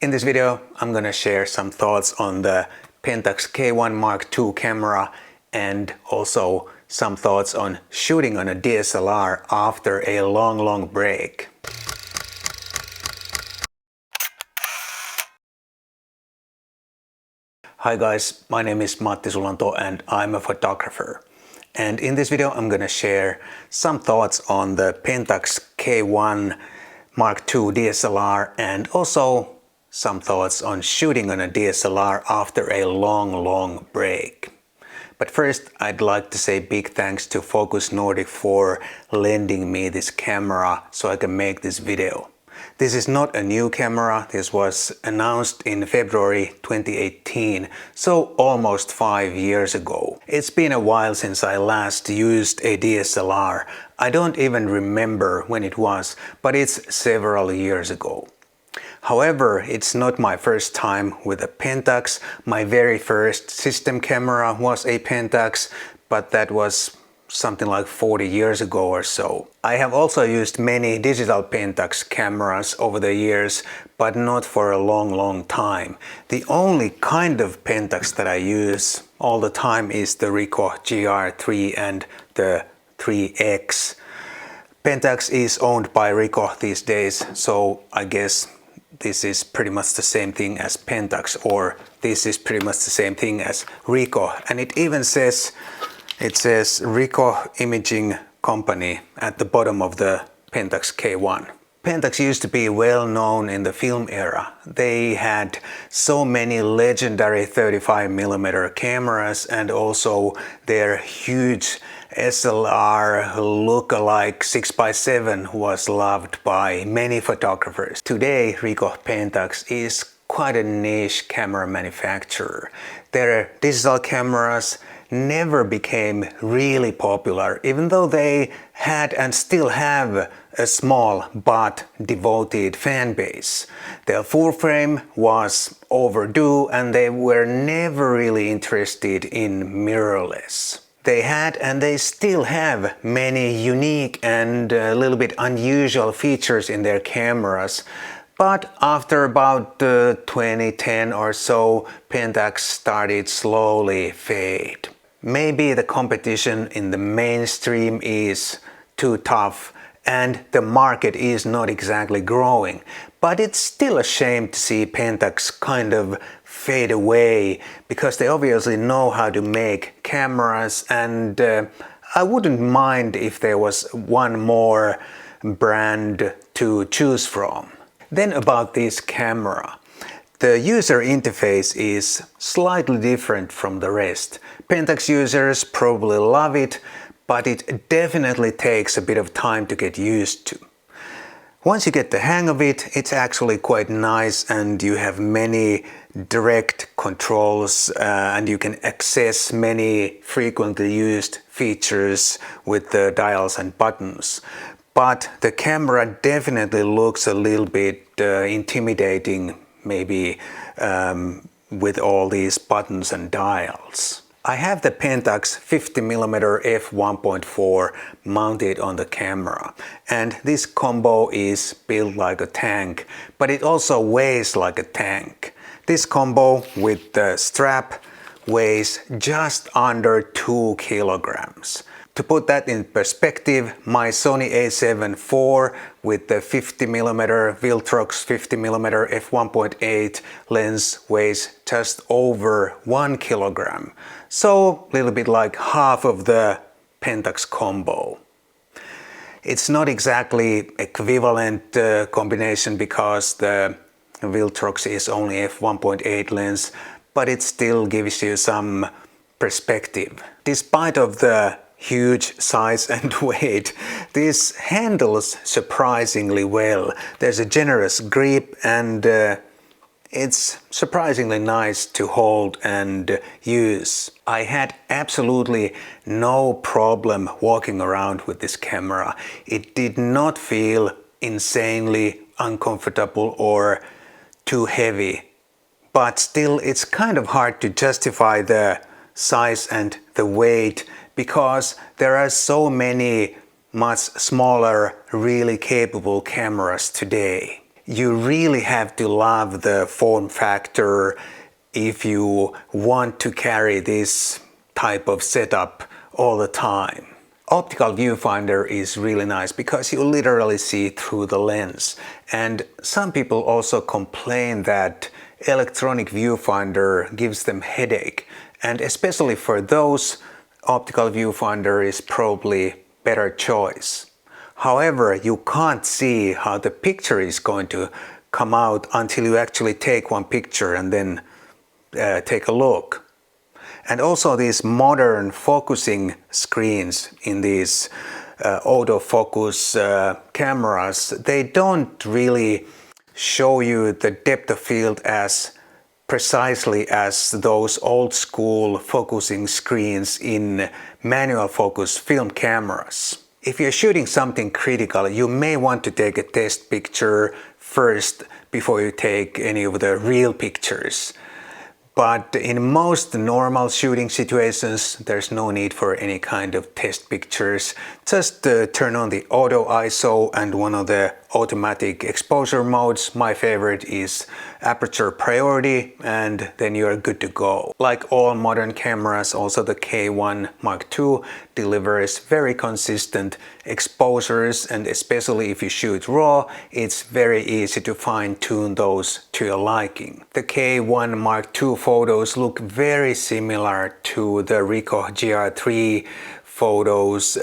In this video, I'm gonna share some thoughts on the Pentax K1 Mark II camera and also some thoughts on shooting on a DSLR after a long break. Hi guys, my name is Matti Sulanto and I'm a photographer. And in this video, I'm gonna share some thoughts on the Pentax K1 Mark II DSLR and also some thoughts on shooting on a DSLR after a long break. But first, I'd like to say big thanks to Focus Nordic for lending me this camera so I can make this video. This is not a new camera. This was announced in February 2018, so almost 5 years ago. It's been a while since I last used a DSLR. I don't even remember when it was, but it's several years ago. However, it's not my first time with a Pentax. My very first system camera was a Pentax, but that was something like 40 years ago or so. I have also used many digital Pentax cameras over the years, but not for a long time. The only kind of Pentax that I use all the time is the Ricoh GR3 and the 3X. Pentax is owned by Ricoh these days, so I guess this is pretty much the same thing as Pentax, or this is pretty much the same thing as Ricoh. And it even says Ricoh Imaging Company at the bottom of the Pentax K1. Pentax used to be well known in the film era. They had so many legendary 35mm cameras, and also their huge SLR look-alike 6x7 was loved by many photographers. Today, Ricoh Pentax is quite a niche camera manufacturer. Their digital cameras never became really popular, even though they had and still have a small but devoted fan base. Their full frame was overdue and they were never really interested in mirrorless. They had and they still have many unique and a little bit unusual features in their cameras. But after about 2010 or so, Pentax started slowly fade. Maybe the competition in the mainstream is too tough and the market is not exactly growing. But it's still a shame to see Pentax kind of fade away, because they obviously know how to make cameras, and I wouldn't mind if there was one more brand to choose from. Then about this camera. The user interface is slightly different from the rest. Pentax users probably love it, but it definitely takes a bit of time to get used to. Once you get the hang of it, it's actually quite nice, and you have many direct controls and you can access many frequently used features with the dials and buttons. But the camera definitely looks a little bit intimidating, maybe with all these buttons and dials. I have the Pentax 50mm f1.4 mounted on the camera, and this combo is built like a tank, but it also weighs like a tank. This combo with the strap weighs just under 2 kilograms. To put that in perspective, my Sony a7 IV with the 50mm Viltrox 50mm f1.8 lens weighs just over 1 kilogram. So a little bit like half of the Pentax combo. It's not exactly equivalent combination because the Viltrox is only f1.8 lens, but it still gives you some perspective. Despite of the huge size and weight, this handles surprisingly well. There's a generous grip and it's surprisingly nice to hold and use. I had absolutely no problem walking around with this camera. It did not feel insanely uncomfortable or too heavy. But still, it's kind of hard to justify the size and the weight, because there are so many much smaller, really capable cameras today. you really have to love the form factor if you want to carry this type of setup all the time. Optical viewfinder is really nice because you literally see through the lens, and some people also complain that electronic viewfinder gives them headache, and especially for those, optical viewfinder is probably better choice. However, you can't see how the picture is going to come out until you actually take one picture and then take a look. And also these modern focusing screens in these autofocus cameras, they don't really show you the depth of field as precisely as those old school focusing screens in manual focus film cameras. If you're shooting something critical, you may want to take a test picture first before you take any of the real pictures. But in most normal shooting situations, there's no need for any kind of test pictures. Just turn on the auto ISO and one of the automatic exposure modes. My favorite is aperture priority, and then you're good to go. Like all modern cameras, also the K1 Mark II delivers very consistent exposures, and especially if you shoot raw, it's very easy to fine-tune those to your liking. The K1 Mark II photos look very similar to the Ricoh GR3 photos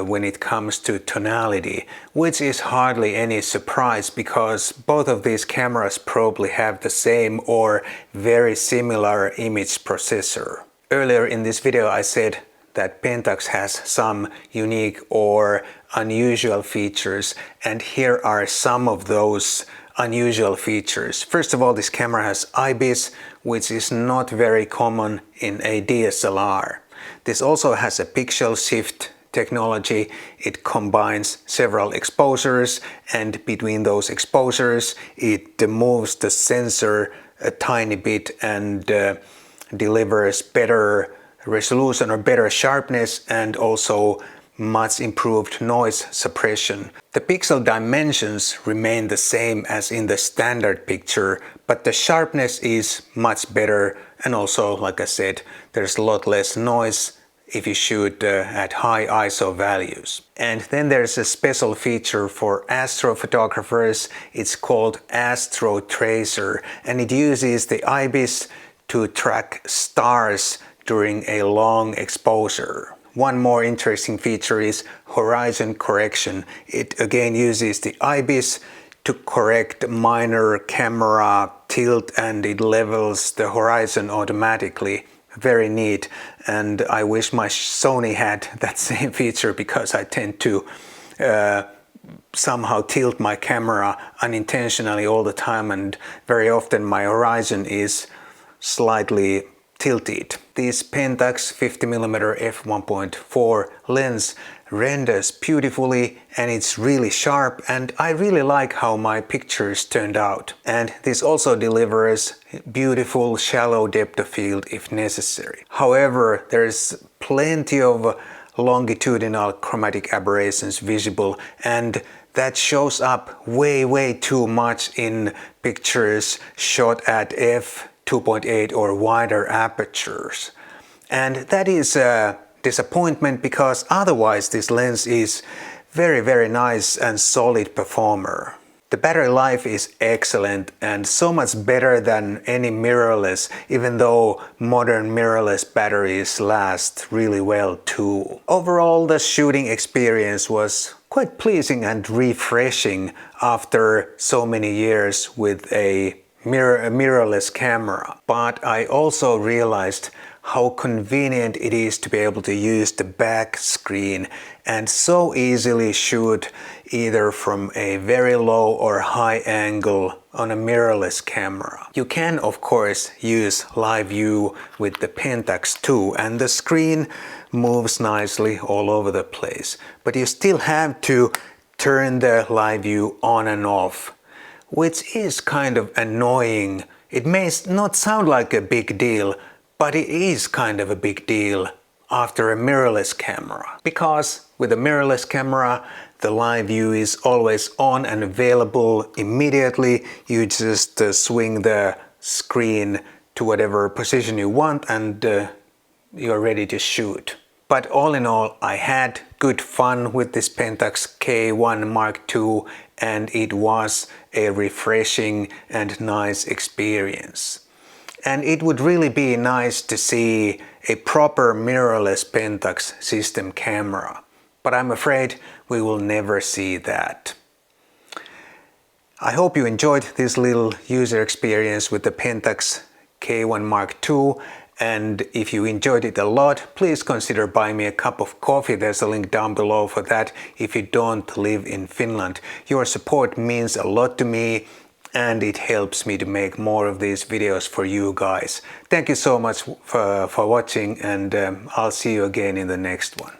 when it comes to tonality, which is hardly any surprise because both of these cameras probably have the same or very similar image processor. Earlier in this video I said that Pentax has some unique or unusual features, and here are some of those unusual features. First of all, this camera has IBIS, which is not very common in a DSLR. This also has a pixel shift technology. It combines several exposures, and between those exposures it moves the sensor a tiny bit and delivers better resolution or better sharpness, and also much improved noise suppression. The pixel dimensions remain the same as in the standard picture, but the sharpness is much better, and also, like I said, there's a lot less noise if you shoot at high ISO values. And then there's a special feature for astrophotographers. It's called Astro Tracer, and it uses the IBIS to track stars during a long exposure. One more interesting feature is horizon correction. It again uses the IBIS to correct minor camera tilt, and it levels the horizon automatically. Very neat, and I wish my Sony had that same feature because I tend to somehow tilt my camera unintentionally all the time, and very often my horizon is slightly tilted. This Pentax 50mm f1.4 lens renders beautifully, and it's really sharp, and I really like how my pictures turned out. And this also delivers beautiful shallow depth of field if necessary. However, there's plenty of longitudinal chromatic aberrations visible, and that shows up way too much in pictures shot at f2.8 or wider apertures. And that is a disappointment because otherwise this lens is very nice and solid performer. The battery life is excellent and so much better than any mirrorless, even though modern mirrorless batteries last really well too. Overall, the shooting experience was quite pleasing and refreshing after so many years with a mirrorless camera. But I also realized how convenient it is to be able to use the back screen and so easily shoot either from a very low or high angle on a mirrorless camera. You can of course use live view with the PentaxK1II, and the screen moves nicely all over the place, but you still have to turn the live view on and off, which is kind of annoying. It may not sound like a big deal, but it is kind of a big deal after a mirrorless camera, because With a mirrorless camera, the live view is always on and available immediately. You just swing the screen to whatever position you want and you're ready to shoot. But all in all, I had good fun with this Pentax K1 Mark II, and it was a refreshing and nice experience. And it would really be nice to see a proper mirrorless Pentax system camera, but I'm afraid we will never see that. I hope you enjoyed this little user experience with the Pentax K1 Mark II, and if you enjoyed it a lot, please consider buying me a cup of coffee. There's a link down below for that if you don't live in Finland. Your support means a lot to me and it helps me to make more of these videos for you guys. Thank you so much for watching, and I'll see you again in the next one.